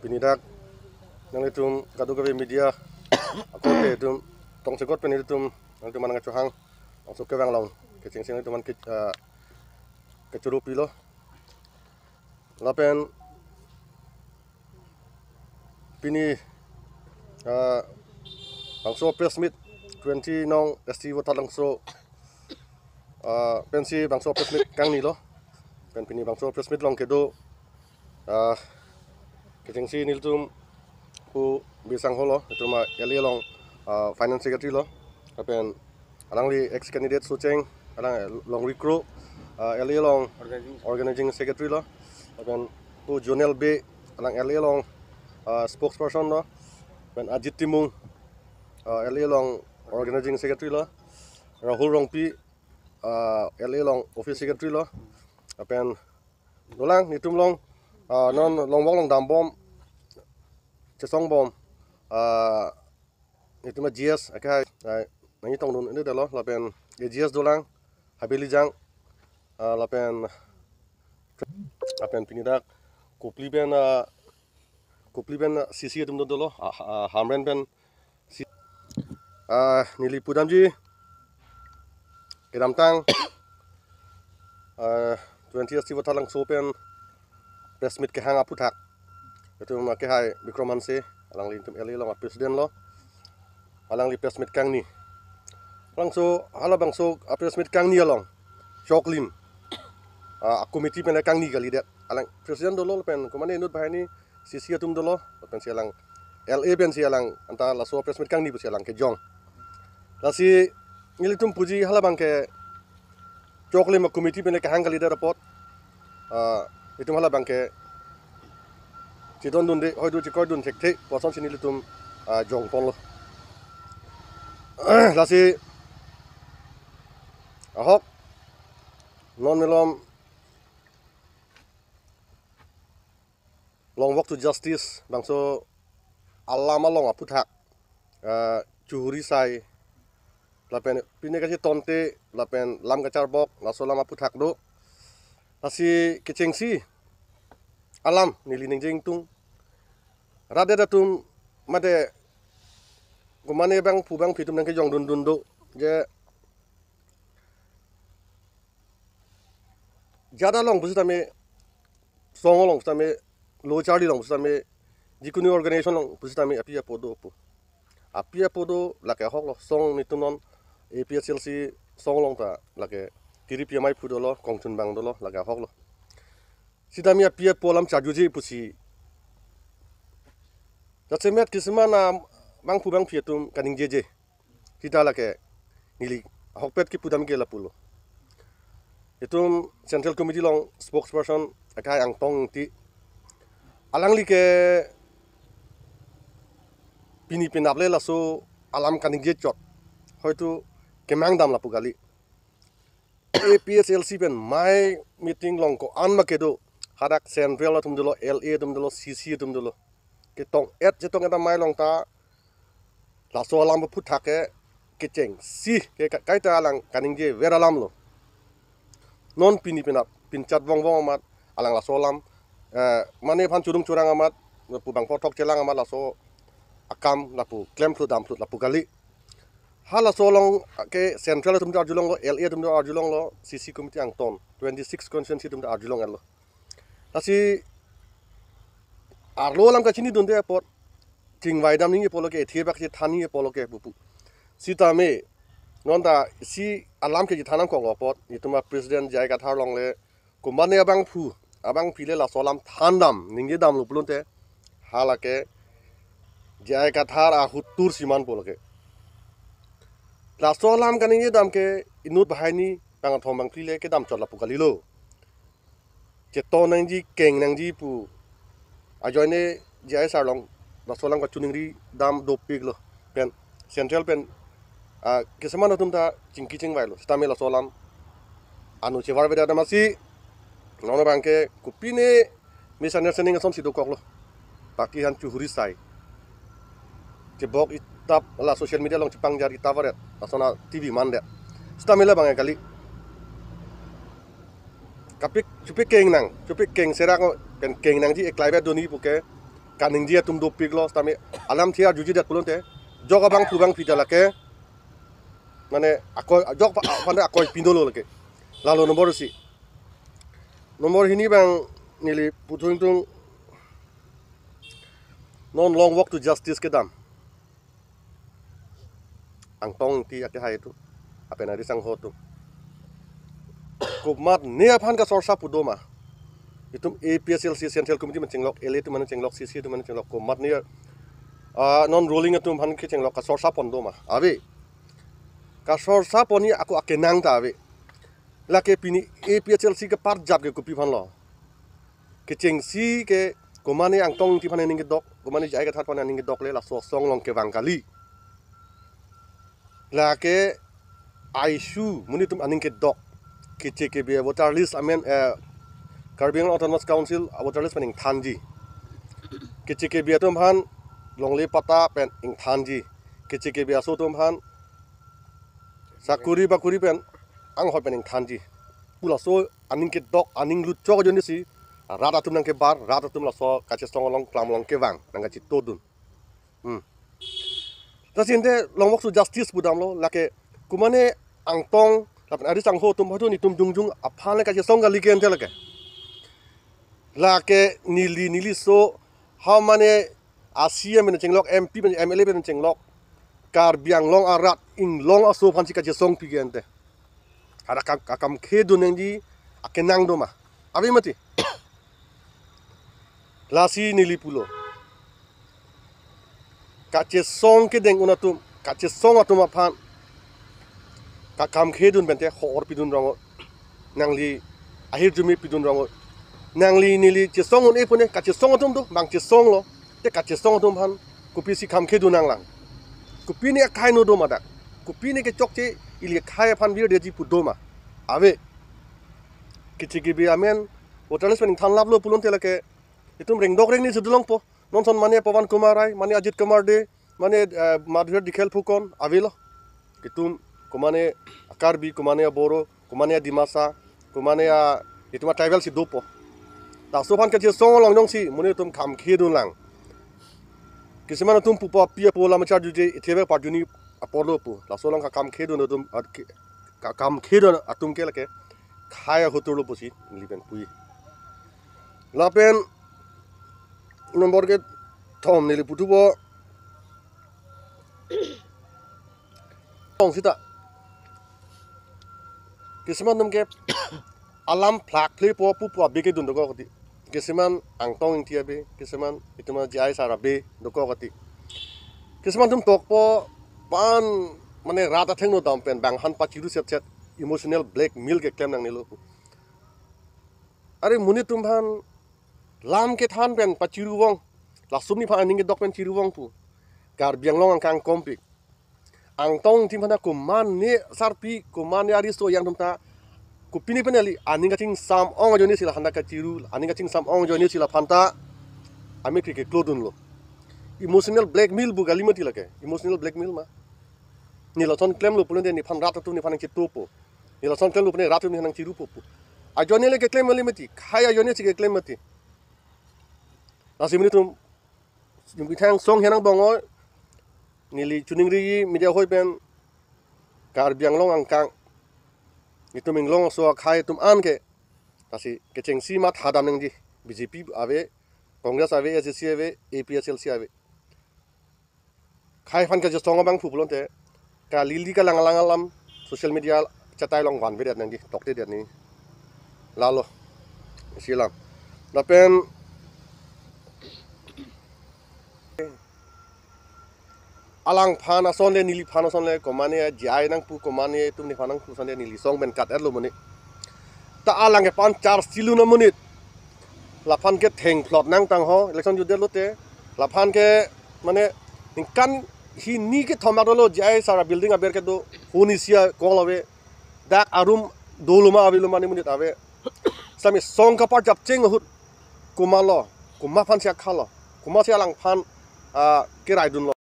pinidak nang itum kadu gawe media ako te itum tong sekot pen itum nang itum manang chuhang ang sok kewang long ke sing sing itum man ke churupi lo lapen pini bangso press meet 20 nong ST votal langso pensi bangso press meet kang ni lo pen pini bangso press meet long kedo keting si niltum ku bisang holo itu ma eli long finance secretary lo apen alang li ex candidate suceng alang long recruit eli long organizing secretary lo apen ku Jonel B alang eli long spokesperson lo apen Ajit Timung eli long organizing secretary lo Rahul Rongpi eli long office secretary lo apen dolang nitum long non long wong long dambom cesong bom itu mah GS akai nangi tong dun ini dalo lapen GS dolang habeli jang lapen pinidak kupli ben sisi itu dalo hamren ben nili pudamji kedamtang 20 years talang sopen press meet ke hang aputak itu make hai Bikromanse alang li eli long presiden lo alang li press meet kang ni langsung hala bangso press meet kang ni along choklim komiti pen kang ni kali det alang presiden dolo pen komane nut bahani sisi atum dolo pen sialang LA pen sialang anta la so press meet kang ni bu sialang ke jong lasi ngilitum puji hala bang ke choklim komiti pen ke hang kali det report itu hala bang ke Cidon dun de hoidu cikoi dun tek poson sini litum jong pon lo lasi ahok non melom long walk to justice bangso alama long aputhak cuhuri sai lapen pine kasi tonte lapen lam kacar bok laso lama aputhak do lasi kecengsi alam nilining jing tung rade datum made gumane bang pubang pitum nang ke jong dun do je jada long busu tame song long tame lo charli long busu tame jikuni organization long busu tame apia podo lake hok lo song nitum non APSLC song long ta lake tiri pia mai pudo lo kongchun bang do lo lake hok lo sidamia pia polam chajuji pusi jasemet kismana bang pubang pietum kaning jeje kita lake nili hokpet ki pudam ge lapulo itum central committee long spokesperson akai ang tong ti alang li ke pini pinable laso alam kaning je chot hoitu kemang dam lapu gali APSLC pen mai meeting long ko an makedo hadak central tum dolo LA tum dolo CC tum dolo ketong jetong eta mai long ta la so lam pu thake kecheng si ke kaita alang kaning je vera lam lo non pini pinchat wong amat alang la so lam mane phan churung curang amat pu bang potok celang amat la so akam la pu klem plu dam plu la pu gali hala so long ke central tum arjulong lo LA tum arjulong lo CC committee ang ton 26 constituency tum arjulong lo asi arlo lam ka chini dunde pot ting waidam ni polo ke theba ke thani polo ke bupu sita me nonda si alam ke thanam ko pot ituma president jai ka thar long le kumane abang phile la solam thandam ningi dam lu plunte halake jai ka thar a huttur siman polo ke la solam ka ningi dam ke inut bahani bang thom bang phile ke dam chot la pukali lo ceto nang ji keng nang ji pu ajoine jai sarlong la solang ka chuningri dam dopik lo pen central pen kesaman tum ta chingki ching bailo stamela solam anu chevar beda damasi nono bangke kupine misunderstanding som sido koklo paki han chuhuri sai ke bok itap la social media long cipang jari tavaret asona TV mandet stamela bangai kali kapik cupik keng nang serak pen keng nang ji eklai ba doni puke kaning dia tum do pik lo tami alam thia juji dat pulon te joga bang pubang pidalake mane akoy jog pande akoy pindolo lake lalu nomor ini bang nili putung tung non long walk to justice ke dam ang tong ti ake hai tu apa nari sang ho tu kumat ne phan ka sorsa pudoma itum APSLC Central Committee man chenglok LA tu man chenglok CC tu man chenglok kumat ne non rolling atum phan ke chenglok ka sorsa pondoma abe ka sorsa poni aku ake nang ta abe lake pini APSLC ke par jab ke kupi phan lo ke chengsi ke kumane ang tong ti phan ning ke dok kumane jai ka that phan ning ke dok le la so song long ke wangkali lake aishu muni tum aning ke dok ke cheke be voter list amen Caribbean Autonomous Council voter list paning thanji ke cheke be tum han longle pata pen ing thanji ke cheke be aso tum han sakuri bakuri pen ang hoi pen ing thanji pula so aning ke dok aning lut chok joni si rata tum nang ke bar rata tum la so ka che song long klam long ke wang nang ka chi todun tasinde long walk to justice budam lo lake kumane ang tong lapan ari sang ho tum hotu ni tum jungjung aphan ka che song ga liken te lake nili so how mane asia men chenglok MP men MLA men chenglok kar biang long arat in long aso phan ka che song pigen te ada kam khedu nengji akenang do ma abi mati lasi nili pulo kache song ke deng unatum kache song atum aphan ka kam khedun bente hor pidun rango nangli ahir jumi pidun rango nangli nili che song un epone kache song atum do mang che song lo te kache song atum han kupi si kam khedun nanglang kupi ni khai no do madak kupi ni ke chokche ili khai phan bir deji pudoma ave kichi gibi amen hoteles pening than lab lo pulon telake itum ring dok ring ni sudulong po nonson mane Pawan Kumar Rai mane Ajit Kumar De mane Madhur Dikhel Phukon avilo kitum kumane Akarbi kumane Boro kumane Dimasa kumane ituma tribal si dopo ta sopan ke song long dong si mune tum kham khedun lang kisimana tum pupa pia pola machar juje ithebe parjuni apolo pu la solong ka kam khedun tum ka kam khedun atum ke lake khaya hotulo pusi liben pui lapen nomor ke thom nili putubo tong sita kisiman num ke alam plak play po pu beke dun doko kati kisiman angtong intia be kisiman ituma jai sara be doko kati kisiman tum tok po pan mane rata thengno dam pen bang han pachiru set emotional blackmail ke claim nang nilu are muni tum han lam ke than pen pachiru wong la sumni pha aning ke dok pen chiru wong pu kar biang long angkang kompik ang tong tim phana kuman ne sarpi kuman yari so yang tumta kupini penali aning ka ting sam ong joni sila handa ka chiru aning ka ting sam ong joni sila phanta ami ke klodun lo emotional blackmail bu galimati lake emotional blackmail ma ni laton claim lo pulun de ni phan rata tu ni phan ki topo ni laton claim lo pune ratu ni nang chiru popu a joni le ke claim limati khaya joni ke claim mati asimni tum yung bitang song henang bongo nili chuningri media hoi pen kar biang long angkang itu minglong so khai tum an ke tasi ke chengsi mat hadam nang ji BJP ave Congress ave SSC ave APSLC ave khai fan ke song bang phupulon te ka lili ka langalam social media chatai long wan vedet nang ji tokte det ni lalo silam lapen alang phana sonle nili phana sonle komane jai nang pu komane tumni phanang pu sonle nili song ben kat erlo moni ta alang ke pan char silu na moni la phan ke theng plot nang tang ho election jude lote la phan ke mane kan hi ni ke thomaro jai sara building aber ke do hunisia kolawe dak arum doluma abilu mani moni ave sami song ka par jap cheng hut kumalo kuma phan sia khalo kuma sia lang phan ke rai dun